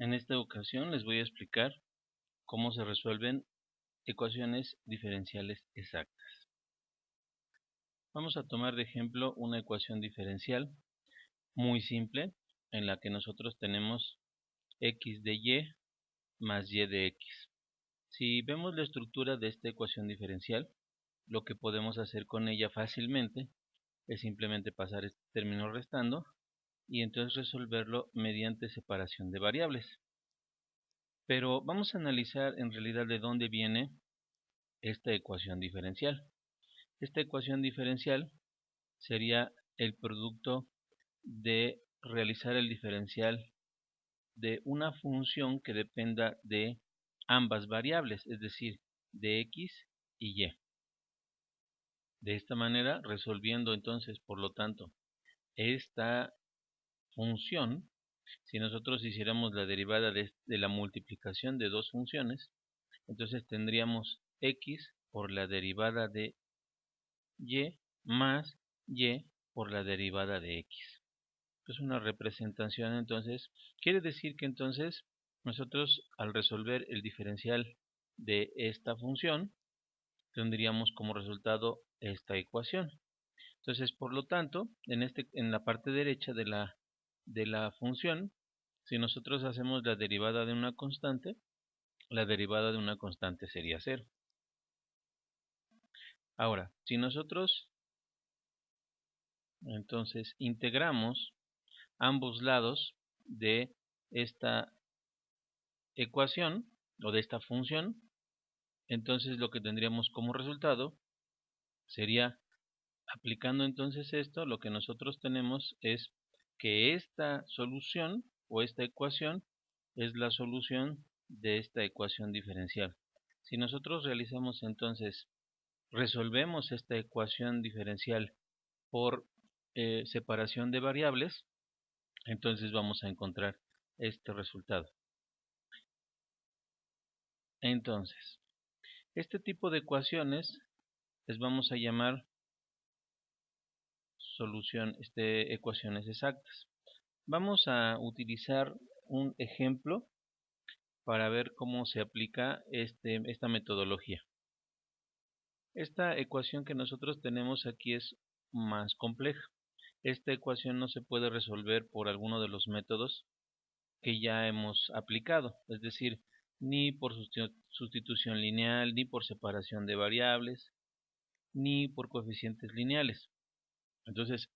En esta ocasión les voy a explicar cómo se resuelven ecuaciones diferenciales exactas. Vamos a tomar de ejemplo una ecuación diferencial muy simple en la que nosotros tenemos x de y más y de x. Si vemos la estructura de esta ecuación diferencial, lo que podemos hacer con ella fácilmente es simplemente pasar este término restando y entonces resolverlo mediante separación de variables. Pero vamos a analizar en realidad de dónde viene esta ecuación diferencial. Esta ecuación diferencial sería el producto de realizar el diferencial de una función que dependa de ambas variables, es decir, de x y y. De esta manera, resolviendo entonces, por lo tanto, esta función, si nosotros hiciéramos la derivada de la multiplicación de dos funciones, entonces tendríamos x por la derivada de y más y por la derivada de x. Es una representación, entonces, quiere decir que entonces nosotros al resolver el diferencial de esta función, tendríamos como resultado esta ecuación. Entonces, por lo tanto, en la parte derecha de la función, si nosotros hacemos la derivada de una constante, la derivada de una constante sería 0. Ahora, si nosotros entonces integramos ambos lados de esta ecuación o de esta función, entonces lo que tendríamos como resultado sería, aplicando entonces esto, lo que nosotros tenemos es que esta solución o esta ecuación es la solución de esta ecuación diferencial. Si nosotros realizamos entonces, resolvemos esta ecuación diferencial por separación de variables, entonces vamos a encontrar este resultado. Entonces, este tipo de ecuaciones les vamos a llamar ecuaciones exactas. Vamos a utilizar un ejemplo para ver cómo se aplica esta metodología. Esta ecuación que nosotros tenemos aquí es más compleja. Esta ecuación no se puede resolver por alguno de los métodos que ya hemos aplicado, es decir, ni por sustitución lineal, ni por separación de variables, ni por coeficientes lineales. Entonces,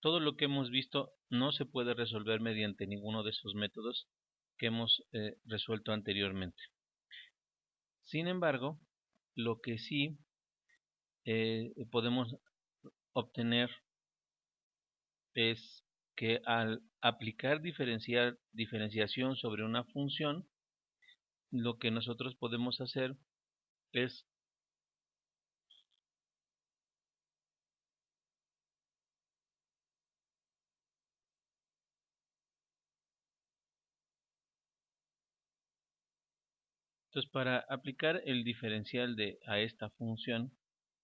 todo lo que hemos visto no se puede resolver mediante ninguno de esos métodos que hemos resuelto anteriormente. Sin embargo, lo que sí podemos obtener es que al aplicar diferenciación sobre una función, lo que nosotros podemos hacer es entonces, para aplicar el diferencial a esta función,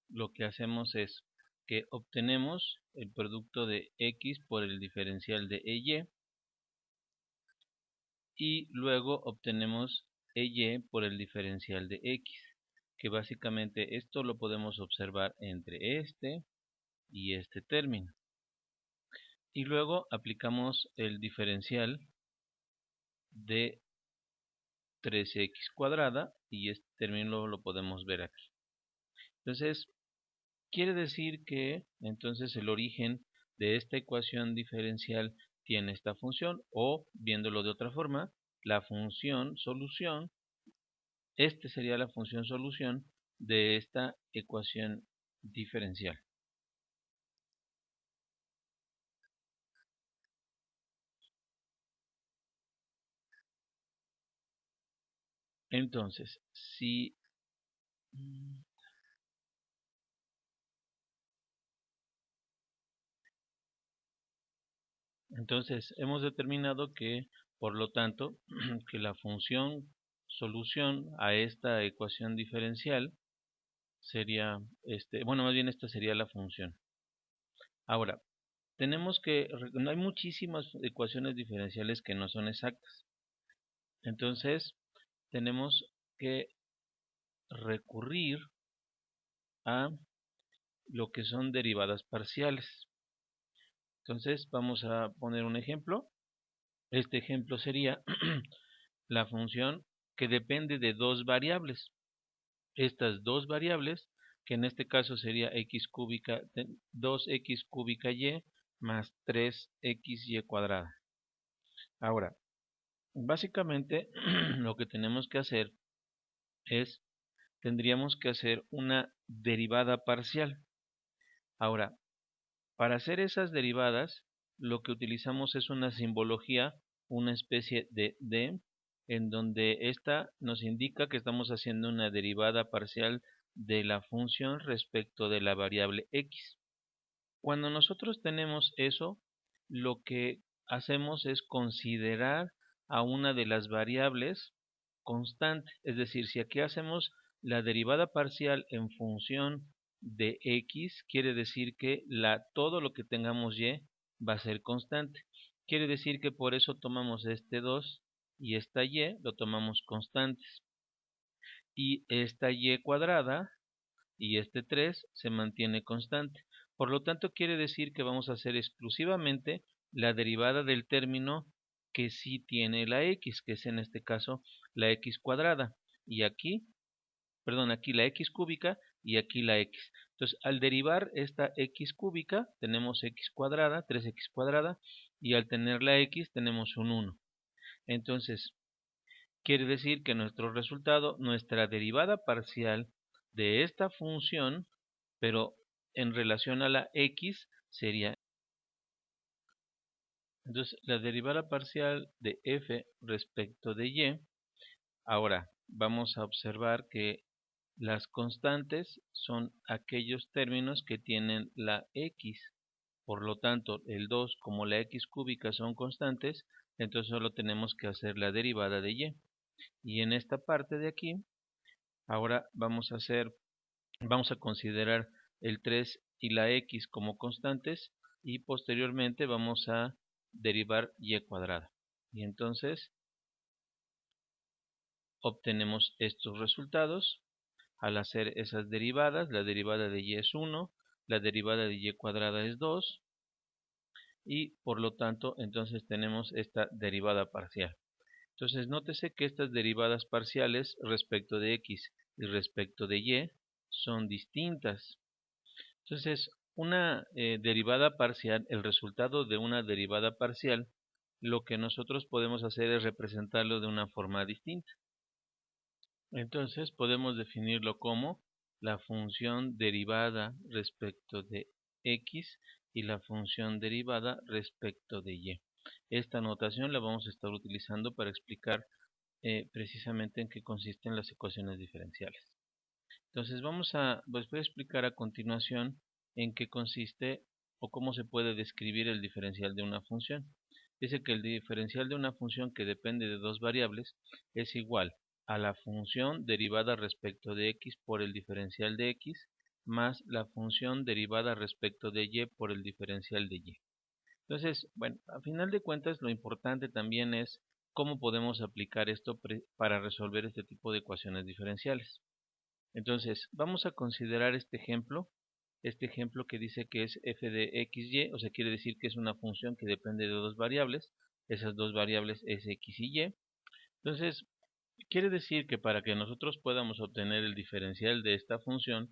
lo que hacemos es que obtenemos el producto de x por el diferencial de y luego obtenemos y por el diferencial de x, que básicamente esto lo podemos observar entre este y este término. Y luego aplicamos el diferencial de 3x cuadrada y este término lo podemos ver aquí. Entonces, quiere decir que entonces el origen de esta ecuación diferencial tiene esta función, o viéndolo de otra forma, la función solución, sería la función solución de esta ecuación diferencial. Entonces, si hemos determinado que, por lo tanto, que la función solución a esta ecuación diferencial sería, bueno, más bien esta sería la función. Ahora, hay muchísimas ecuaciones diferenciales que no son exactas. Entonces tenemos que recurrir a lo que son derivadas parciales. Entonces vamos a poner un ejemplo. Este ejemplo sería la función que depende de dos variables. Estas dos variables, que en este caso sería x cúbica, 2x cúbica y más 3xy cuadrada. Ahora, básicamente lo que tenemos que hacer es, tendríamos que hacer una derivada parcial. Ahora, para hacer esas derivadas, lo que utilizamos es una simbología, una especie de D, en donde esta nos indica que estamos haciendo una derivada parcial de la función respecto de la variable x. Cuando nosotros tenemos eso, lo que hacemos es considerar a una de las variables constante. Es decir, si aquí hacemos la derivada parcial en función de x, quiere decir que todo lo que tengamos y va a ser constante. Quiere decir que por eso tomamos este 2 y esta y lo tomamos constantes. Y esta y cuadrada y este 3 se mantiene constante. Por lo tanto, quiere decir que vamos a hacer exclusivamente la derivada del término que sí tiene la x, que es en este caso la x cuadrada. Y aquí, perdón, aquí la x cúbica y aquí la x. Entonces, al derivar esta x cúbica, tenemos x cuadrada, 3x cuadrada, y al tener la x tenemos un 1. Entonces, quiere decir que nuestro resultado, nuestra derivada parcial de esta función, pero en relación a la x sería. Entonces, la derivada parcial de f respecto de y. Ahora, vamos a observar que las constantes son aquellos términos que tienen la x. Por lo tanto, el 2 como la x cúbica son constantes, entonces solo tenemos que hacer la derivada de y. Y en esta parte de aquí, ahora vamos a considerar el 3 y la x como constantes y posteriormente vamos a derivar y cuadrada. Y entonces obtenemos estos resultados al hacer esas derivadas. La derivada de y es 1, la derivada de y cuadrada es 2 y por lo tanto entonces tenemos esta derivada parcial. Entonces nótese que estas derivadas parciales respecto de x y respecto de y son distintas. Entonces, una derivada parcial, el resultado de una derivada parcial, lo que nosotros podemos hacer es representarlo de una forma distinta. Entonces, podemos definirlo como la función derivada respecto de x y la función derivada respecto de y. Esta notación la vamos a estar utilizando para explicar precisamente en qué consisten las ecuaciones diferenciales. Entonces voy a explicar a continuación en qué consiste o cómo se puede describir el diferencial de una función. Dice que el diferencial de una función que depende de dos variables es igual a la función derivada respecto de x por el diferencial de x más la función derivada respecto de y por el diferencial de y. Entonces, bueno, a final de cuentas lo importante también es cómo podemos aplicar esto para resolver este tipo de ecuaciones diferenciales. Entonces, vamos a considerar este ejemplo que dice que es f de xy, o sea, quiere decir que es una función que depende de dos variables, esas dos variables es x y y. Entonces, quiere decir que para que nosotros podamos obtener el diferencial de esta función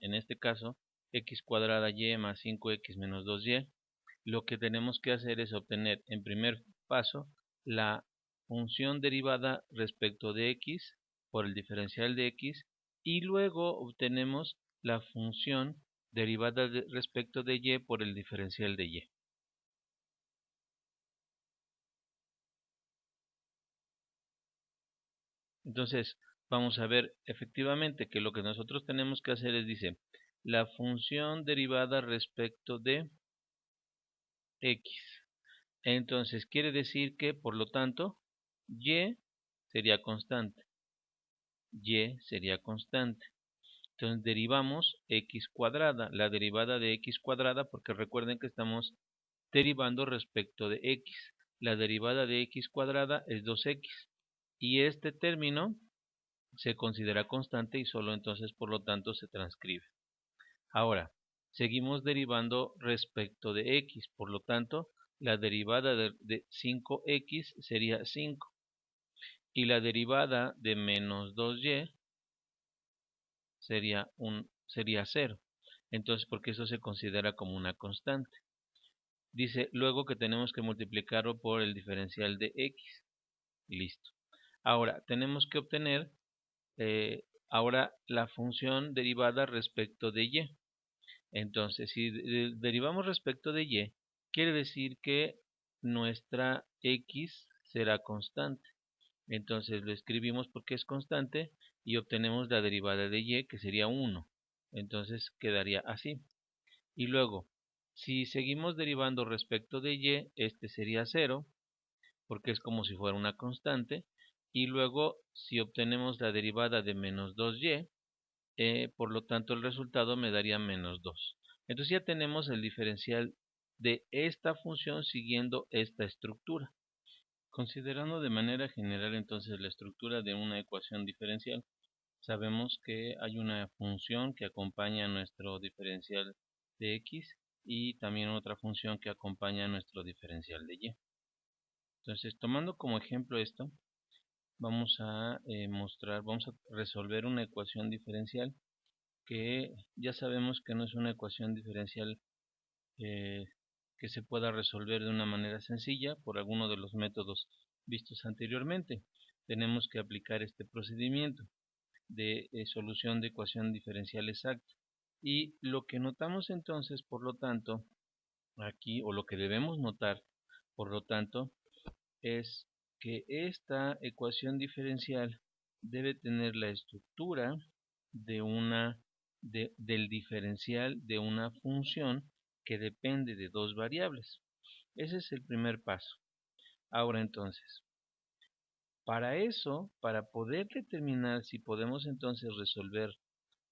en este caso, x cuadrada y más 5x menos 2y, lo que tenemos que hacer es obtener en primer paso la función derivada respecto de x por el diferencial de x y luego obtenemos la función derivada respecto de y por el diferencial de y. Entonces vamos a ver efectivamente que lo que nosotros tenemos que hacer es, dice, la función derivada respecto de x. Entonces quiere decir que, por lo tanto, y sería constante. Y sería constante. Entonces derivamos x cuadrada, la derivada de x cuadrada, porque recuerden que estamos derivando respecto de x. la derivada de x cuadrada es 2x y este término se considera constante y solo entonces por lo tanto se transcribe. Ahora, seguimos derivando respecto de x, por lo tanto la derivada de 5x sería 5 y la derivada de menos 2y sería 0. Entonces, porque eso se considera como una constante. Dice luego que tenemos que multiplicarlo por el diferencial de x. Listo. Ahora, tenemos que obtener ahora la función derivada respecto de y. Entonces, si derivamos respecto de y, quiere decir que nuestra x será constante. Entonces lo escribimos porque es constante y obtenemos la derivada de y, que sería 1. Entonces quedaría así. Y luego, si seguimos derivando respecto de y, este sería 0, porque es como si fuera una constante. Y luego, si obtenemos la derivada de menos 2y, por lo tanto el resultado me daría menos 2. Entonces ya tenemos el diferencial de esta función siguiendo esta estructura. Considerando de manera general entonces la estructura de una ecuación diferencial, sabemos que hay una función que acompaña a nuestro diferencial de x y también otra función que acompaña a nuestro diferencial de y. Entonces, tomando como ejemplo esto, vamos a vamos a resolver una ecuación diferencial que ya sabemos que no es una ecuación diferencial que se pueda resolver de una manera sencilla por alguno de los métodos vistos anteriormente. Tenemos que aplicar este procedimiento de solución de ecuación diferencial exacta. Y lo que notamos entonces, por lo tanto, aquí, o lo que debemos notar, por lo tanto, es que esta ecuación diferencial debe tener la estructura de del diferencial de una función que depende de dos variables. Ese es el primer paso. Ahora entonces, para eso, para poder determinar si podemos entonces resolver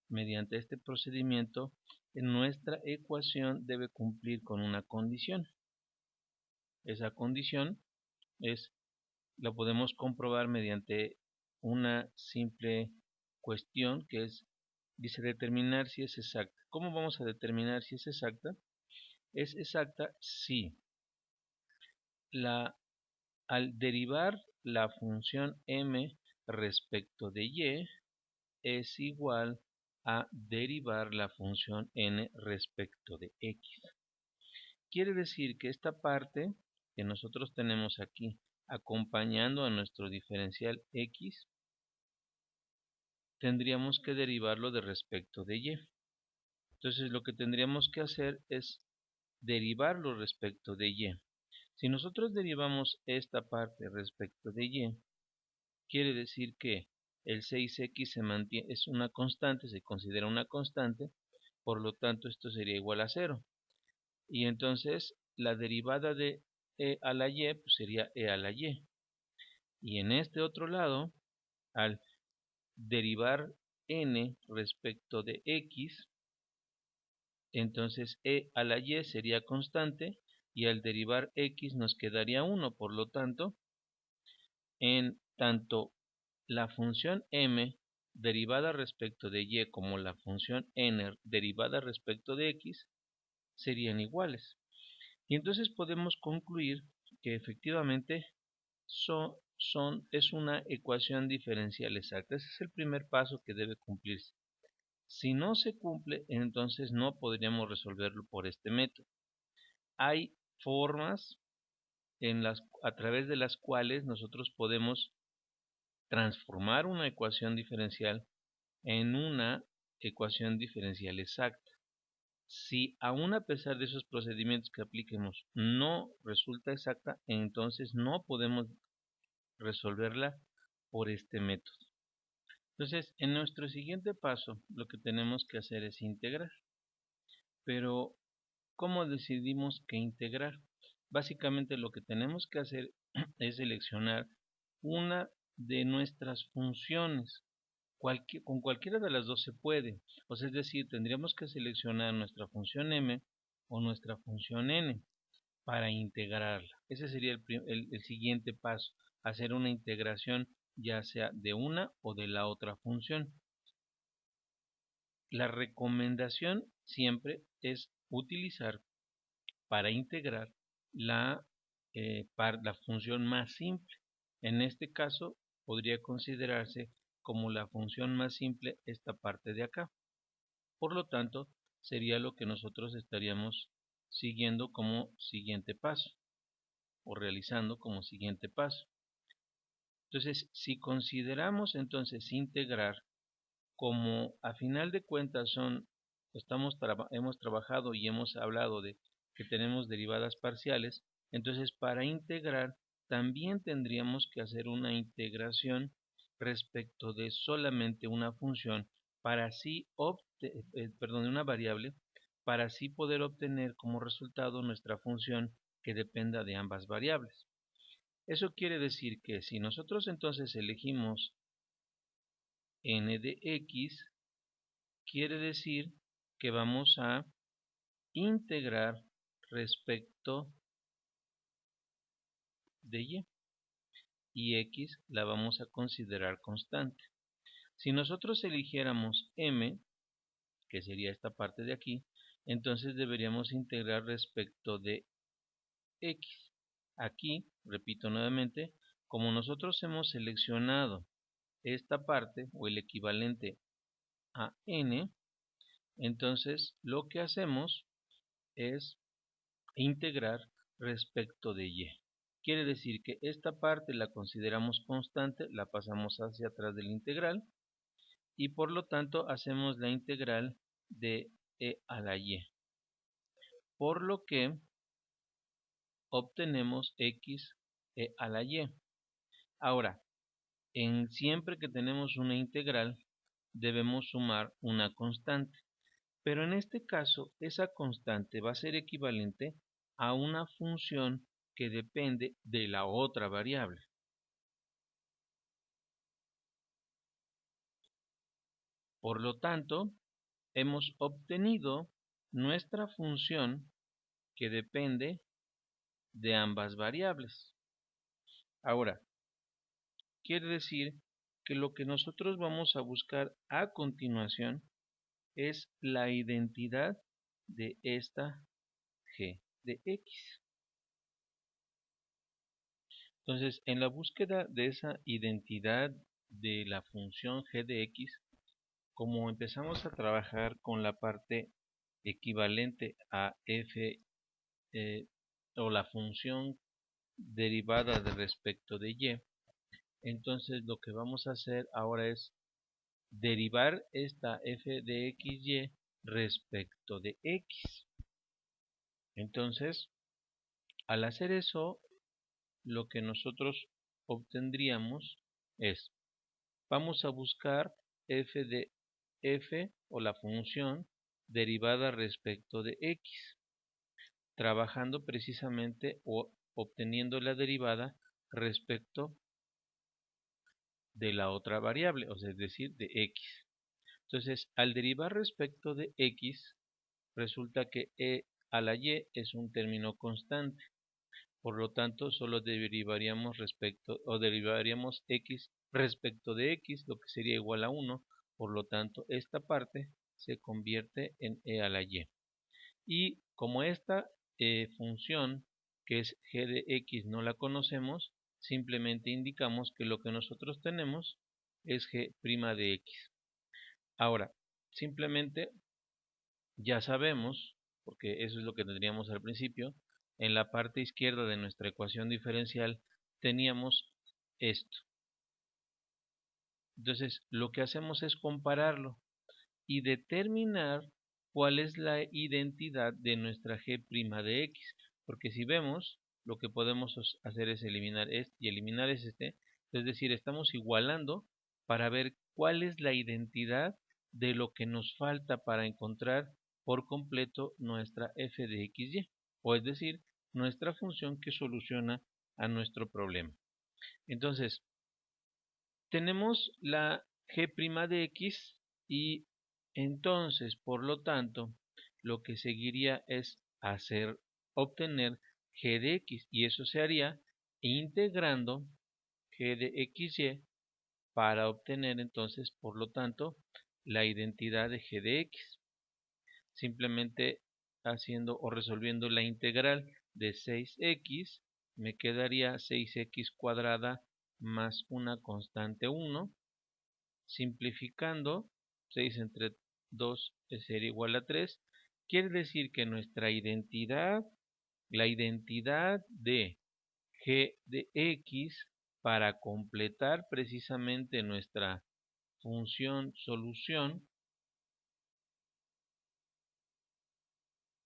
mediante este procedimiento, nuestra ecuación debe cumplir con una condición. Esa condición la podemos comprobar mediante una simple cuestión que dice determinar si es exacta. ¿Cómo vamos a determinar si es exacta? Es exacta si al derivar la función m respecto de y es igual a derivar la función n respecto de x. Quiere decir que esta parte que nosotros tenemos aquí acompañando a nuestro diferencial x, tendríamos que derivarlo de respecto de y. Entonces lo que tendríamos que hacer es derivarlo respecto de y. Si nosotros derivamos esta parte respecto de y, quiere decir que el 6x se mantiene, es una constante, se considera una constante, por lo tanto esto sería igual a 0. Y entonces la derivada de e a la y pues sería e a la y. Y en este otro lado, al derivar n respecto de x, entonces e a la y sería constante y al derivar x nos quedaría 1. Por lo tanto, en tanto la función m derivada respecto de y como la función n derivada respecto de x serían iguales. Y entonces podemos concluir que efectivamente es una ecuación diferencial exacta. Ese es el primer paso que debe cumplirse. Si no se cumple, entonces no podríamos resolverlo por este método. Hay formas a través de las cuales nosotros podemos transformar una ecuación diferencial en una ecuación diferencial exacta. Si aún a pesar de esos procedimientos que apliquemos no resulta exacta, entonces no podemos resolverla por este método. Entonces, en nuestro siguiente paso, lo que tenemos que hacer es integrar. Pero, ¿cómo decidimos qué integrar? Básicamente lo que tenemos que hacer es seleccionar una de nuestras funciones. Con cualquiera de las dos se puede. O sea, es decir, tendríamos que seleccionar nuestra función m o nuestra función n. para integrarla. Ese sería el siguiente paso, hacer una integración ya sea de una o de la otra función. La recomendación siempre es utilizar para integrar la función más simple. En este caso podría considerarse como la función más simple esta parte de acá. Por lo tanto, sería lo que nosotros estaríamos siguiendo como siguiente paso o realizando como siguiente paso. Entonces, si consideramos entonces integrar como a final de cuentas hemos trabajado y hemos hablado de que tenemos derivadas parciales, entonces para integrar también tendríamos que hacer una integración respecto de solamente una función para así una variable, para así poder obtener como resultado nuestra función que dependa de ambas variables. Eso quiere decir que si nosotros entonces elegimos n de x, quiere decir que vamos a integrar respecto de y x la vamos a considerar constante. Si nosotros eligiéramos m, que sería esta parte de aquí, entonces deberíamos integrar respecto de x. Aquí, repito nuevamente, como nosotros hemos seleccionado esta parte o el equivalente a n, entonces lo que hacemos es integrar respecto de y. Quiere decir que esta parte la consideramos constante, la pasamos hacia atrás del integral y por lo tanto hacemos la integral de e a la y. Por lo que obtenemos x e a la y. Ahora, siempre que tenemos una integral debemos sumar una constante. Pero en este caso, esa constante va a ser equivalente a una función que depende de la otra variable. Por lo tanto, hemos obtenido nuestra función que depende de ambas variables. Ahora, quiere decir que lo que nosotros vamos a buscar a continuación es la identidad de esta g de x. Entonces, en la búsqueda de esa identidad de la función g de x, como empezamos a trabajar con la parte equivalente a f o la función derivada de respecto de y, entonces lo que vamos a hacer ahora es derivar esta f de xy respecto de x. Entonces, al hacer eso, lo que nosotros obtendríamos es, vamos a buscar f de f o la función derivada respecto de x, trabajando precisamente o obteniendo la derivada respecto de la otra variable, o sea, es decir, de x. Entonces, al derivar respecto de x, resulta que e a la y es un término constante. Por lo tanto, solo derivaríamos x respecto de x, lo que sería igual a 1. Por lo tanto, esta parte se convierte en e a la y. Y como esta función, que es g de x, no la conocemos, simplemente indicamos que lo que nosotros tenemos es g' de x. Ahora, simplemente ya sabemos, porque eso es lo que tendríamos al principio, en la parte izquierda de nuestra ecuación diferencial teníamos esto. Entonces, lo que hacemos es compararlo y determinar cuál es la identidad de nuestra g' de x, porque si vemos, lo que podemos hacer es eliminar este y eliminar este, es decir, estamos igualando para ver cuál es la identidad de lo que nos falta para encontrar por completo nuestra f de xy, o es decir, nuestra función que soluciona a nuestro problema. Entonces, tenemos la g' de x y entonces, por lo tanto, lo que seguiría es obtener g de x, y eso se haría integrando g de xy para obtener entonces, por lo tanto, la identidad de g de x. Simplemente haciendo o resolviendo la integral de 6x, me quedaría 6x cuadrada más una constante 1. Simplificando, 6 entre 2 sería igual a 3. Quiere decir que nuestra identidad, la identidad de g de x, para completar precisamente nuestra función solución,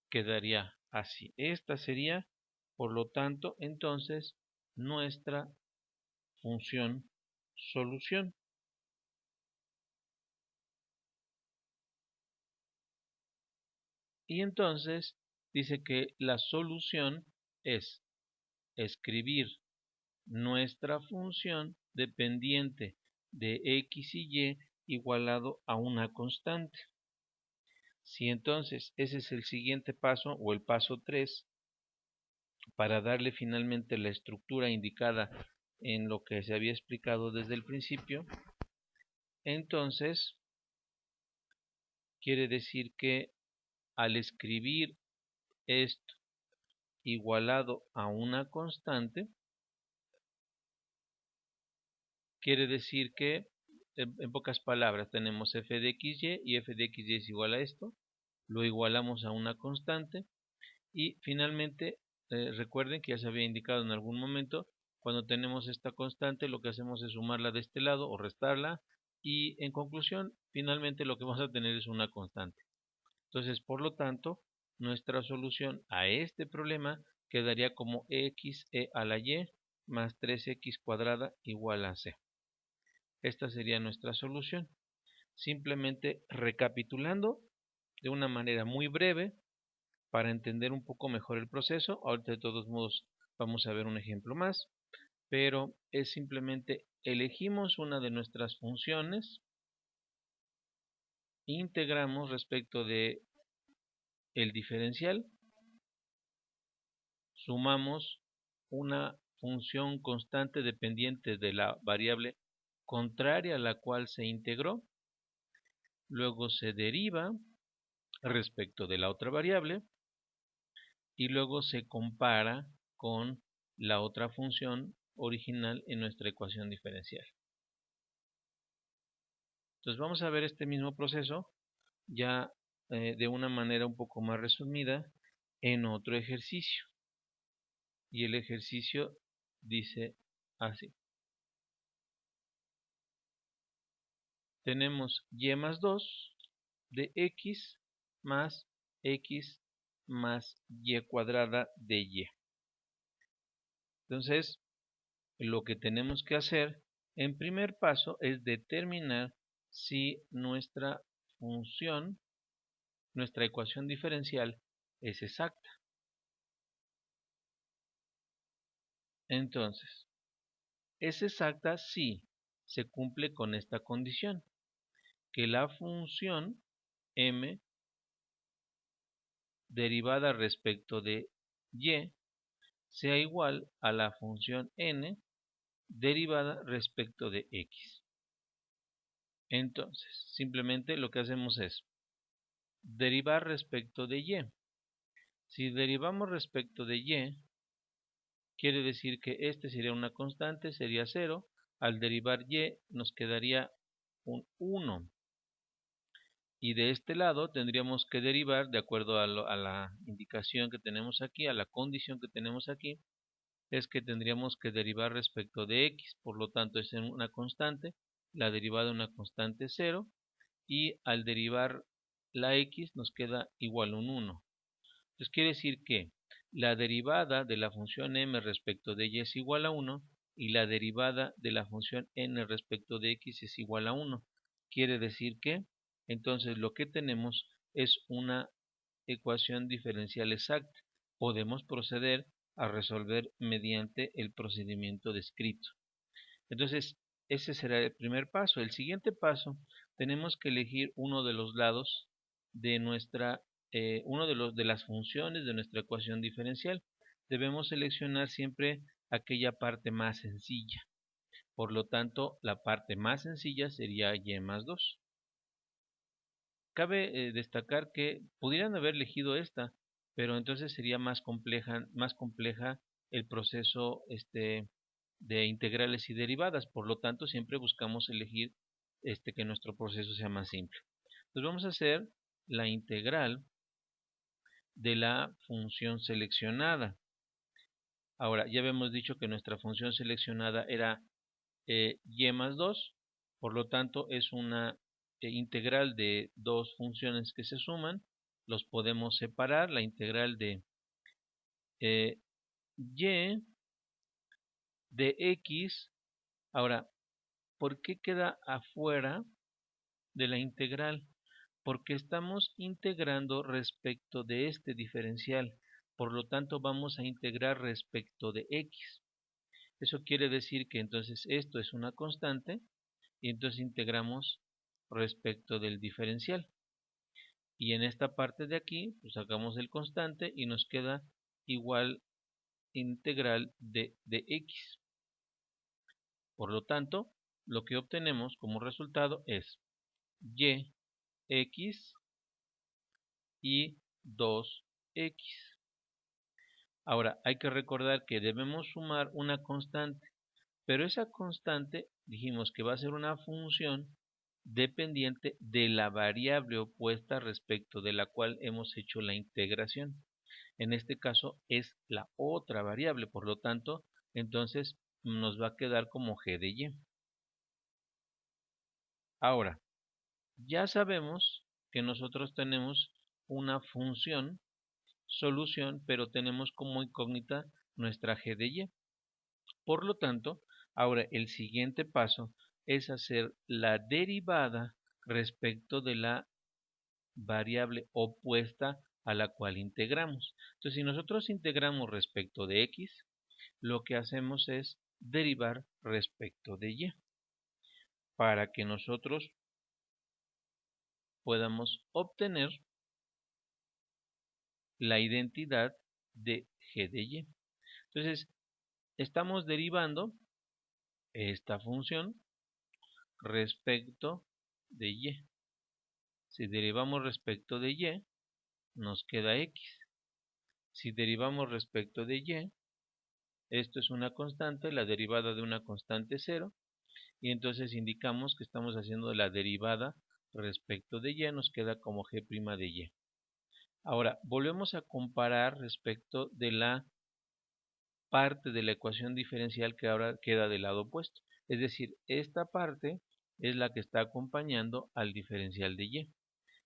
quedaría así. Esta sería, por lo tanto, entonces, nuestra función solución. Y entonces dice que la solución es escribir nuestra función dependiente de x y y igualado a una constante. Si entonces ese es el siguiente paso o el paso 3 para darle finalmente la estructura indicada en lo que se había explicado desde el principio, entonces quiere decir que al escribir esto igualado a una constante, quiere decir que, en pocas palabras, tenemos f de xy y f de xy es igual a esto, lo igualamos a una constante y finalmente recuerden que ya se había indicado en algún momento, cuando tenemos esta constante lo que hacemos es sumarla de este lado o restarla y en conclusión finalmente lo que vamos a tener es una constante. Entonces, por lo tanto, nuestra solución a este problema quedaría como x a la y más 3x cuadrada igual a c. Esta sería nuestra solución. Simplemente recapitulando de una manera muy breve para entender un poco mejor el proceso. Ahorita de todos modos vamos a ver un ejemplo más, pero es simplemente elegimos una de nuestras funciones, integramos respecto de el diferencial, sumamos una función constante dependiente de la variable contraria a la cual se integró, luego se deriva respecto de la otra variable y luego se compara con la otra función original en nuestra ecuación diferencial. Entonces vamos a ver este mismo proceso ya de una manera un poco más resumida en otro ejercicio. Y el ejercicio dice así. Tenemos y más 2 de x más y cuadrada de y. Entonces, lo que tenemos que hacer en primer paso es determinar si nuestra función, nuestra ecuación diferencial es exacta. Entonces, es exacta si se cumple con esta condición, que la función m derivada respecto de y sea igual a la función n derivada respecto de x. Entonces, simplemente lo que hacemos es derivar respecto de y. Si derivamos respecto de y, quiere decir que este sería una constante, sería 0. Al derivar y nos quedaría un 1. Y de este lado tendríamos que derivar, de acuerdo a la indicación que tenemos aquí, a la condición que tenemos aquí, es que tendríamos que derivar respecto de x, por lo tanto es una constante, la derivada de una constante 0, y al derivar la x nos queda igual a un 1. Entonces quiere decir que la derivada de la función m respecto de y es igual a 1 y la derivada de la función n respecto de x es igual a 1. Quiere decir que entonces lo que tenemos es una ecuación diferencial exacta. Podemos proceder a resolver mediante el procedimiento descrito. Entonces, ese será el primer paso. El siguiente paso, tenemos que elegir uno de los lados de nuestra, uno de las funciones de nuestra ecuación diferencial. debemos seleccionar siempre aquella parte más sencilla. Por lo tanto, la parte más sencilla sería y más 2. Cabe destacar que pudieran haber elegido esta, pero entonces sería más compleja el proceso de integrales y derivadas. Por lo tanto, siempre buscamos elegir que nuestro proceso sea más simple. Entonces vamos a hacer la integral de la función seleccionada. Ahora, ya habíamos dicho que nuestra función seleccionada era y más 2, por lo tanto es una integral de dos funciones que se suman, los podemos separar, la integral de y de x. Ahora, ¿por qué queda afuera de la integral? Porque estamos integrando respecto de este diferencial, por lo tanto vamos a integrar respecto de x. Eso quiere decir que entonces esto es una constante y entonces integramos respecto del diferencial. Y en esta parte de aquí, pues sacamos el constante y nos queda igual integral de x. Por lo tanto, lo que obtenemos como resultado es y x y 2x. Ahora, hay que recordar que debemos sumar una constante, pero esa constante dijimos que va a ser una función dependiente de la variable opuesta respecto de la cual hemos hecho la integración. En este caso es la otra variable, por lo tanto, entonces nos va a quedar como g de y. Ahora, ya sabemos que nosotros tenemos una función solución, pero tenemos como incógnita nuestra g de y. Por lo tanto, ahora el siguiente paso es hacer la derivada respecto de la variable opuesta a la cual integramos. Entonces, si nosotros integramos respecto de x, lo que hacemos es derivar respecto de y, para que nosotros podamos obtener la identidad de g de y. Entonces, estamos derivando esta función respecto de y. Si derivamos respecto de y, nos queda x. Si derivamos respecto de y, esto es una constante, la derivada de una constante 0, y entonces indicamos que estamos haciendo la derivada respecto de y, nos queda como g' de y. Ahora, volvemos a comparar respecto de la parte de la ecuación diferencial que ahora queda del lado opuesto. Es decir, esta parte es la que está acompañando al diferencial de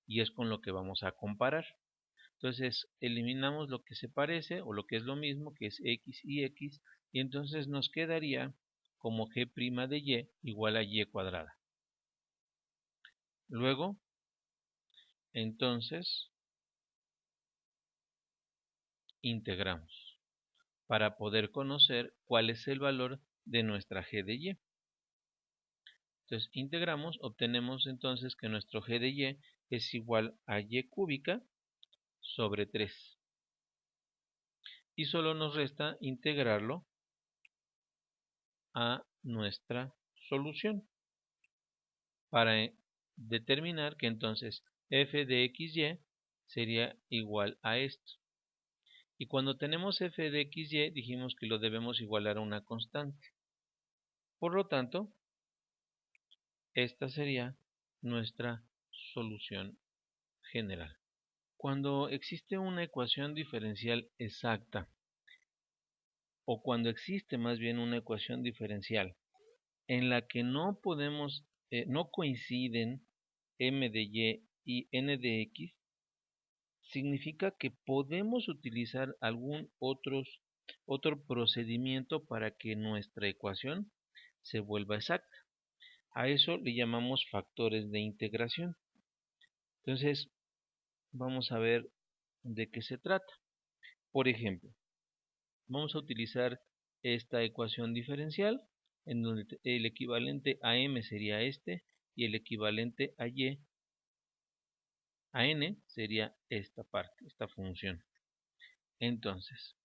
y es con lo que vamos a comparar. Entonces, eliminamos lo que se parece o lo que es lo mismo, que es x, y entonces nos quedaría como g' de y igual a y cuadrada. Luego, entonces, integramos para poder conocer cuál es el valor de nuestra g de y. Entonces, integramos, obtenemos entonces que nuestro g de y es igual a y cúbica sobre 3. Y solo nos resta integrarlo a nuestra solución para determinar que entonces f de xy sería igual a esto. Y cuando tenemos f de xy dijimos que lo debemos igualar a una constante. Por lo tanto, esta sería nuestra solución general. Cuando existe una ecuación diferencial exacta, o cuando existe más bien una ecuación diferencial en la que no podemos, no coinciden m de y n de x, significa que podemos utilizar algún otro procedimiento para que nuestra ecuación se vuelva exacta. A eso le llamamos factores de integración. Entonces, vamos a ver de qué se trata. Por ejemplo, vamos a utilizar esta ecuación diferencial en donde el equivalente a m sería este y el equivalente a y a n sería esta parte, esta función. Entonces,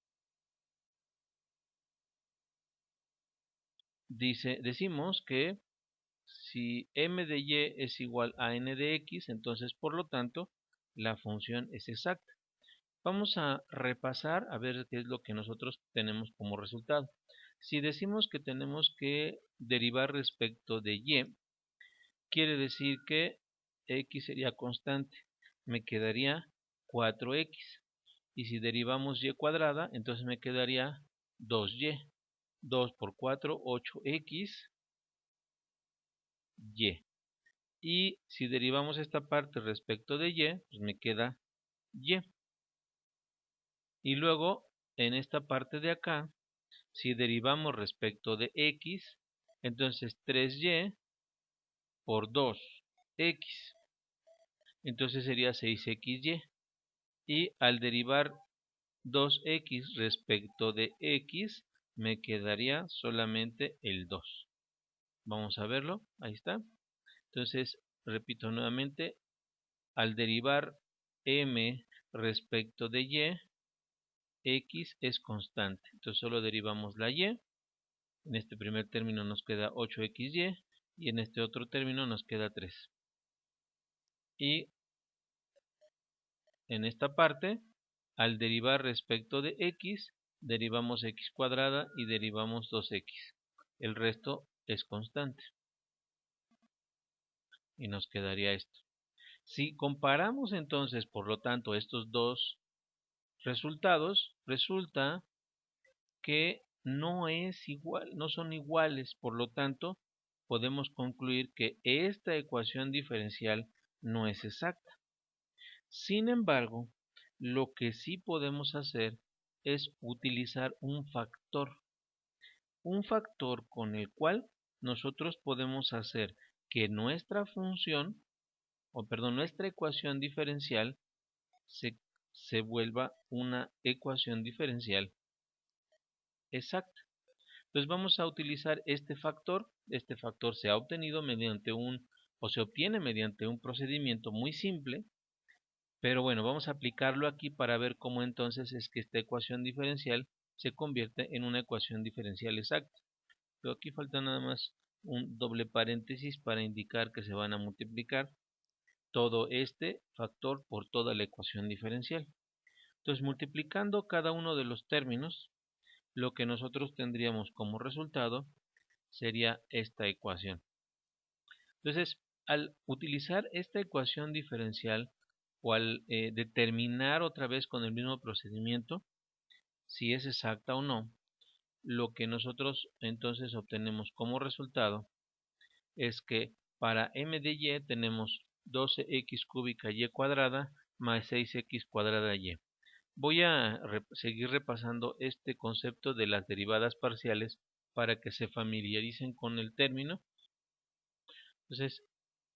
decimos que si m de y es igual a n de x, entonces por lo tanto la función es exacta. Vamos a repasar a ver qué es lo que nosotros tenemos como resultado. Si decimos que tenemos que derivar respecto de y, quiere decir que x sería constante. Me quedaría 4x. Y si derivamos y cuadrada, entonces me quedaría 2y. 2 por 4, 8x, y. Y si derivamos esta parte respecto de y, pues me queda y. Y luego, en esta parte de acá, si derivamos respecto de x, entonces 3y por 2x. Entonces sería 6xy. Y al derivar 2x respecto de x, me quedaría solamente el 2. Vamos a verlo, ahí está. Entonces, repito nuevamente, al derivar m respecto de y, x es constante. Entonces solo derivamos la y. En este primer término nos queda 8xy y en este otro término nos queda 3. Y en esta parte, al derivar respecto de x, derivamos x cuadrada y derivamos 2x. El resto es constante. Y nos quedaría esto. Si comparamos entonces, por lo tanto, estos dos resultados, resulta que no son iguales, por lo tanto, podemos concluir que esta ecuación diferencial no es exacta. Sin embargo, lo que sí podemos hacer es utilizar un factor con el cual nosotros podemos hacer que nuestra nuestra ecuación diferencial se vuelva una ecuación diferencial exacta. Entonces vamos a utilizar este factor se ha obtenido se obtiene mediante un procedimiento muy simple, pero bueno, vamos a aplicarlo aquí para ver cómo entonces es que esta ecuación diferencial se convierte en una ecuación diferencial exacta. Pero aquí falta nada más un doble paréntesis para indicar que se van a multiplicar todo este factor por toda la ecuación diferencial. Entonces, multiplicando cada uno de los términos, lo que nosotros tendríamos como resultado sería esta ecuación. Entonces, al utilizar esta ecuación diferencial o al determinar otra vez con el mismo procedimiento si es exacta o no, lo que nosotros entonces obtenemos como resultado es que para m de y tenemos 12x cúbica y cuadrada más 6x cuadrada y. Voy a seguir repasando este concepto de las derivadas parciales para que se familiaricen con el término. Entonces,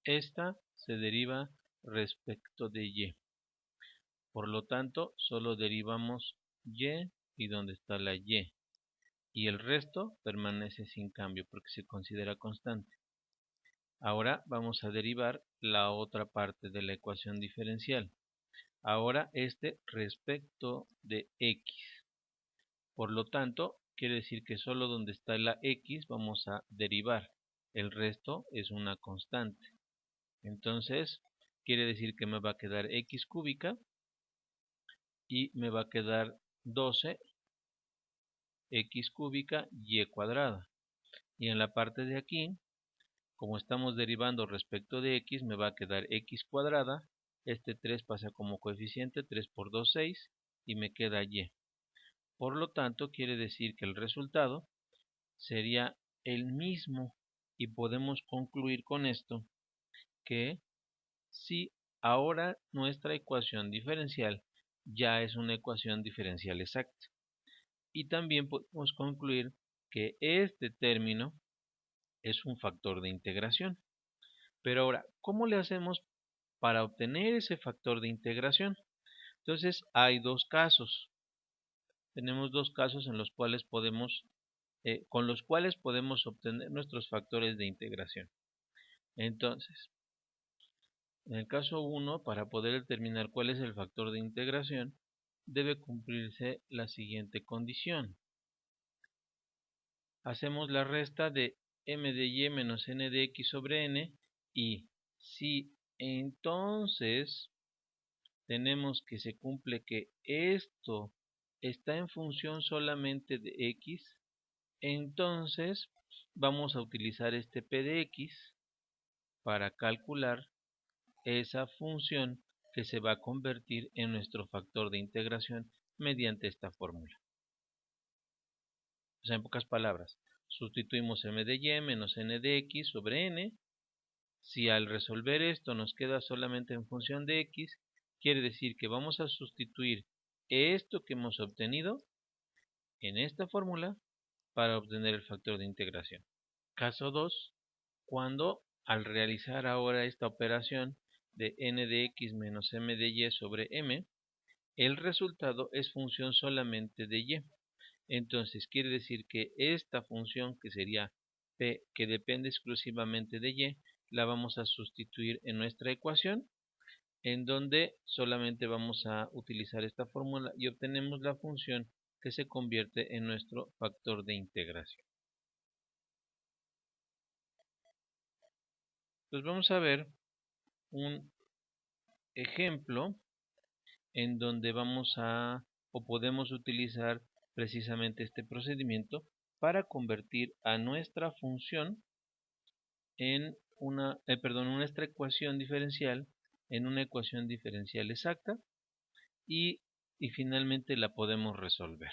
esta se deriva respecto de y. Por lo tanto, solo derivamos y donde está la y. Y el resto permanece sin cambio porque se considera constante. Ahora vamos a derivar la otra parte de la ecuación diferencial. Ahora respecto de x. Por lo tanto, quiere decir que solo donde está la x vamos a derivar. El resto es una constante. Entonces, quiere decir que me va a quedar x cúbica y me va a quedar 12 x cúbica y cuadrada. Y en la parte de aquí, como estamos derivando respecto de x, me va a quedar x cuadrada. Este 3 pasa como coeficiente, 3 por 2, 6, y me queda y. Por lo tanto, quiere decir que el resultado sería el mismo. Y podemos concluir con esto que si ahora nuestra ecuación diferencial ya es una ecuación diferencial exacta. Y también podemos concluir que este término es un factor de integración. Pero ahora, ¿cómo le hacemos para obtener ese factor de integración? Entonces, hay dos casos. Tenemos dos casos en los cuales con los cuales podemos obtener nuestros factores de integración. Entonces, en el caso 1, para poder determinar cuál es el factor de integración, debe cumplirse la siguiente condición. hacemos la resta de m de y menos n de x sobre n, y si entonces tenemos que se cumple que esto está en función solamente de x, entonces vamos a utilizar este p de x para calcular esa función que se va a convertir en nuestro factor de integración mediante esta fórmula. O sea, en pocas palabras, sustituimos m de y menos n de x sobre n. Si al resolver esto nos queda solamente en función de x, quiere decir que vamos a sustituir esto que hemos obtenido en esta fórmula para obtener el factor de integración. Caso 2, cuando al realizar ahora esta operación de n de x menos m de y sobre m, el resultado es función solamente de y. Entonces quiere decir que esta función, que sería p, que depende exclusivamente de y, la vamos a sustituir en nuestra ecuación, en donde solamente vamos a utilizar esta fórmula y obtenemos la función que se convierte en nuestro factor de integración. Pues vamos a ver un ejemplo en donde vamos a o podemos utilizar precisamente este procedimiento para convertir a nuestra función en nuestra ecuación diferencial en una ecuación diferencial exacta y finalmente la podemos resolver.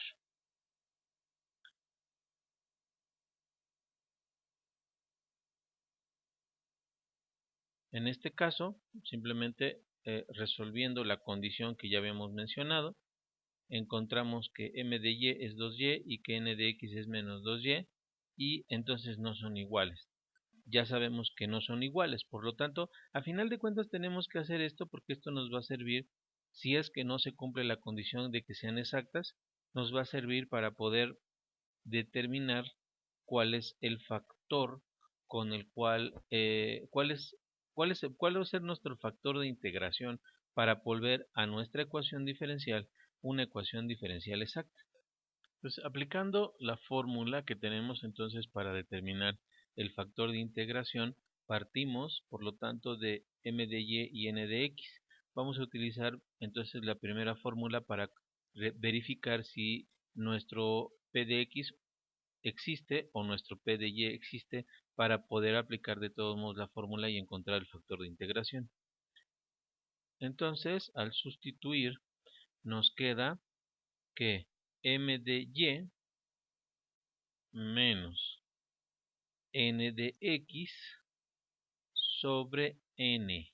En este caso, simplemente resolviendo la condición que ya habíamos mencionado, encontramos que m de y es 2y y que n de x es menos 2y, y entonces no son iguales. Ya sabemos que no son iguales, por lo tanto, a final de cuentas tenemos que hacer esto porque esto nos va a servir, si es que no se cumple la condición de que sean exactas, nos va a servir para poder determinar cuál es el factor con el cual, cuál va a ser nuestro factor de integración para volver a nuestra ecuación diferencial una ecuación diferencial exacta. Pues aplicando la fórmula que tenemos entonces para determinar el factor de integración, partimos por lo tanto de m de y n de x. Vamos a utilizar entonces la primera fórmula para verificar si nuestro p de x existe o nuestro p de y existe, para poder aplicar de todos modos la fórmula y encontrar el factor de integración. Entonces, al sustituir, nos queda que m de y menos n de x sobre n.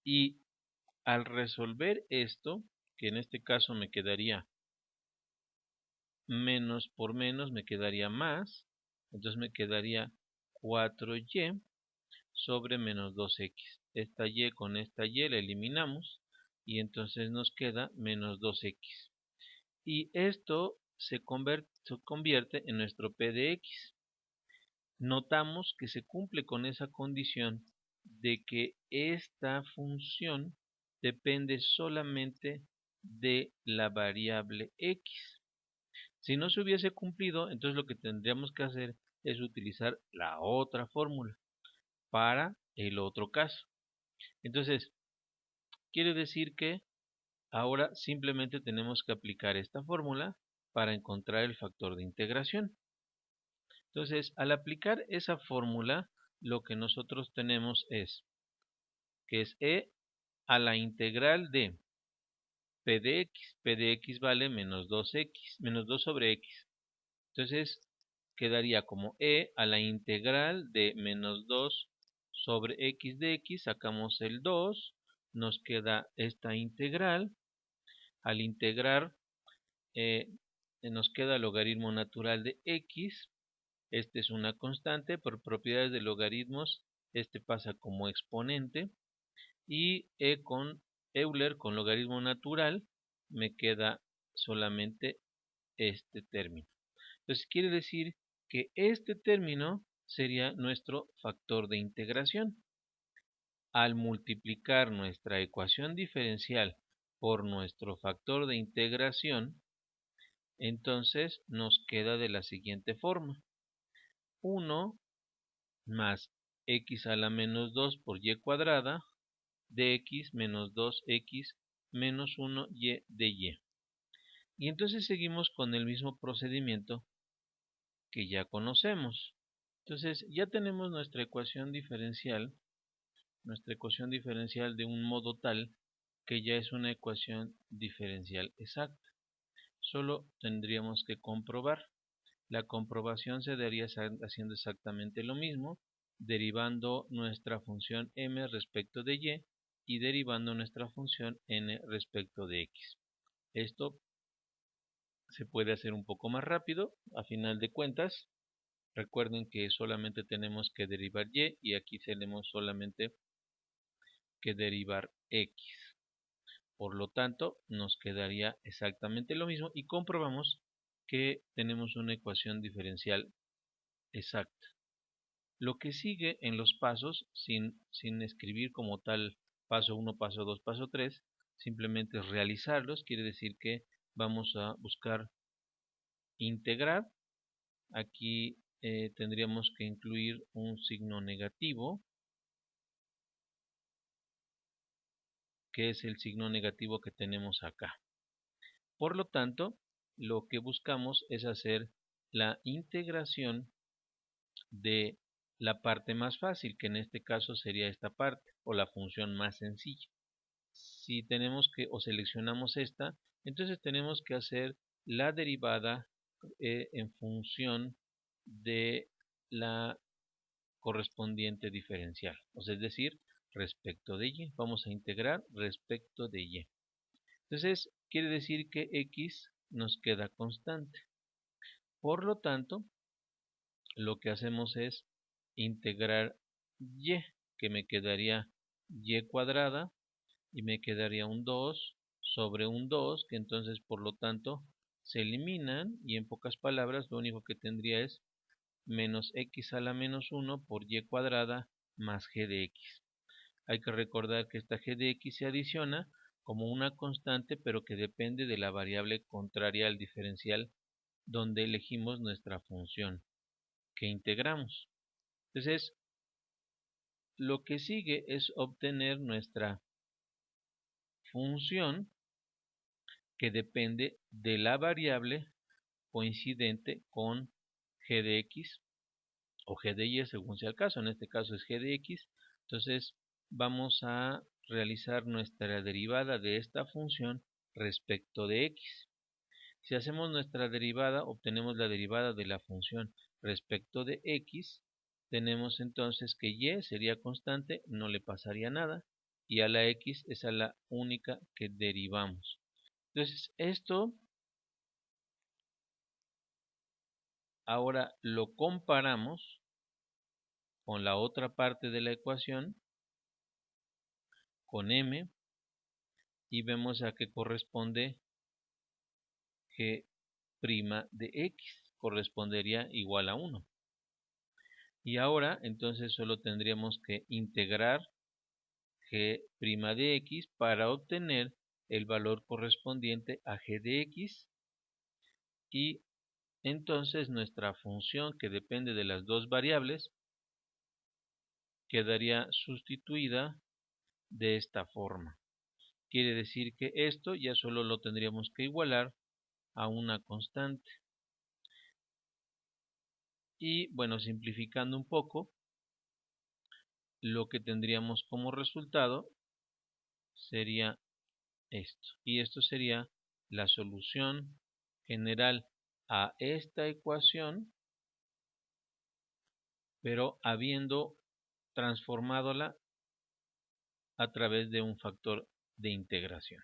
Y al resolver esto, que en este caso me quedaría menos por menos, me quedaría más, entonces me quedaría 4y sobre menos 2x. Esta y con esta y la eliminamos y entonces nos queda menos 2x. Y esto se convierte en nuestro p de x. Notamos que se cumple con esa condición de que esta función depende solamente de la variable x. Si no se hubiese cumplido, entonces lo que tendríamos que hacer es utilizar la otra fórmula para el otro caso. Entonces, quiere decir que ahora simplemente tenemos que aplicar esta fórmula para encontrar el factor de integración. Entonces, al aplicar esa fórmula, lo que nosotros tenemos es que es e a la integral de p de x vale menos 2x, menos 2 sobre x. Entonces, quedaría como e a la integral de menos 2 sobre x de x, sacamos el 2, nos queda esta integral. Al integrar, nos queda logaritmo natural de x. Este es una constante, por propiedades de logaritmos, este pasa como exponente. Y con Euler, con logaritmo natural, me queda solamente este término. Entonces quiere decir que este término sería nuestro factor de integración. Al multiplicar nuestra ecuación diferencial por nuestro factor de integración, Entonces nos queda de la siguiente forma. 1 más x a la menos 2 por y cuadrada de x menos 2x menos 1y de y. Y entonces seguimos con el mismo procedimiento que ya conocemos. Entonces ya tenemos nuestra ecuación diferencial de un modo tal que ya es una ecuación diferencial exacta. Solo tendríamos que comprobar. La comprobación se daría haciendo exactamente lo mismo, derivando nuestra función m respecto de y derivando nuestra función n respecto de x. Esto se puede hacer un poco más rápido. A final de cuentas, recuerden que solamente tenemos que derivar y aquí tenemos solamente que derivar x. Por lo tanto, nos quedaría exactamente lo mismo y comprobamos que tenemos una ecuación diferencial exacta. Lo que sigue en los pasos, sin escribir como tal paso 1, paso 2, paso 3, simplemente realizarlos. Quiere decir que vamos a buscar integrar. Aquí tendríamos que incluir un signo negativo, que es el signo negativo que tenemos acá. Por lo tanto, lo que buscamos es hacer la integración de la parte más fácil, que en este caso sería esta parte, o la función más sencilla. Si tenemos que, o seleccionamos esta, entonces tenemos que hacer la derivada en función de la correspondiente diferencial, o sea, es decir, respecto de y. Vamos a integrar respecto de y. Entonces, quiere decir que x nos queda constante. Por lo tanto, lo que hacemos es integrar y, que me quedaría y cuadrada, y me quedaría un 2 sobre un 2, que entonces por lo tanto se eliminan, y en pocas palabras lo único que tendría es menos x a la menos 1 por y cuadrada más g de x. Hay que recordar que esta g de x se adiciona como una constante, pero que depende de la variable contraria al diferencial donde elegimos nuestra función que integramos. Entonces, lo que sigue es obtener nuestra función que depende de la variable coincidente con g de x o g de y según sea el caso. En este caso es g de x. Entonces vamos a realizar nuestra derivada de esta función respecto de x. Si hacemos nuestra derivada, obtenemos la derivada de la función respecto de x. Tenemos entonces que y sería constante, no le pasaría nada, y a la x es a la única que derivamos. Entonces esto ahora lo comparamos con la otra parte de la ecuación, con m, y vemos a qué corresponde g' de x, correspondería igual a 1. Y ahora entonces solo tendríamos que integrar g' de x para obtener el valor correspondiente a g de x, y entonces nuestra función, que depende de las dos variables, quedaría sustituida de esta forma. Quiere decir que esto ya solo lo tendríamos que igualar a una constante. Y bueno, simplificando un poco, lo que tendríamos como resultado sería esto. Y esto sería la solución general a esta ecuación, pero habiendo transformadola a través de un factor de integración.